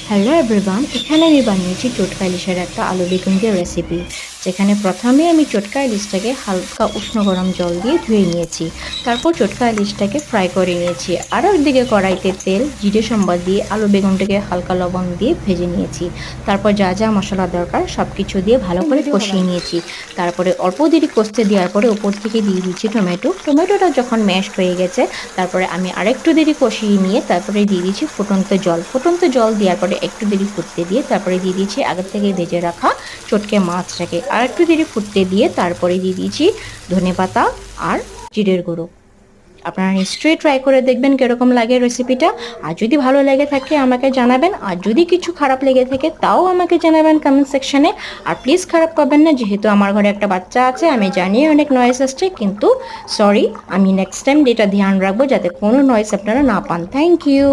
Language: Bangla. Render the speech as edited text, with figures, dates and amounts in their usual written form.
হ্যালো এভরিওয়ান, এখানে আমি বানিয়েছি চটকা ইলিশের একটা আলু বেগুন দিয়ে রেসিপি। যেখানে প্রথমে আমি চটকা ইলিশটাকে হালকা উষ্ণ গরম জল দিয়ে ধুয়ে নিয়েছি। তারপর চটকা ইলিশটাকে ফ্রাই করে নিয়েছি। আর একদিকে কড়াইতে তেল জিরে সম্বাদ দিয়ে আলু বেগুনটাকে হালকা লবণ দিয়ে ভেজে নিয়েছি। তারপর যা যা মশলা দরকার সব কিছু দিয়ে ভালো করে কষিয়ে নিয়েছি। তারপরে অল্প দেরি কষতে দেওয়ার পরে উপর থেকে দিয়ে দিচ্ছি টমেটোটা যখন ম্যাশড হয়ে গেছে, তারপরে আমি আরেকটু দেরি কষিয়ে নিয়ে তারপরে দিয়ে দিচ্ছি ফুটন্ত জল দেওয়ার পরে একটু দেরি ফুটতে দিয়ে তারপরে দিয়ে দিচ্ছি আগের থেকে ভেজে রাখা চটকে মাছটাকে আর একটু দেরি ফুটতে দিয়ে তারপরে দিয়ে দিচ্ছি ধনেপাতা আর জিরের গুঁড়ো। আপনারা নিশ্চয়ই ট্রাই করে দেখবেন কীরকম লাগে রেসিপিটা। আর যদি ভালো লেগে থাকে আমাকে জানাবেন, আর যদি কিছু খারাপ লেগে থাকে তাও আমাকে জানাবেন কমেন্ট সেকশনে। আর প্লিজ খারাপ পাবেন না, যেহেতু আমার ঘরে একটা বাচ্চা আছে। আমি জানি অনেক নয়েজ আসছে, কিন্তু সরি, আমি নেক্সট টাইম এটা ধ্যান রাখবো যাতে কোনো নয়েজ আপনারা না পান। Thank you.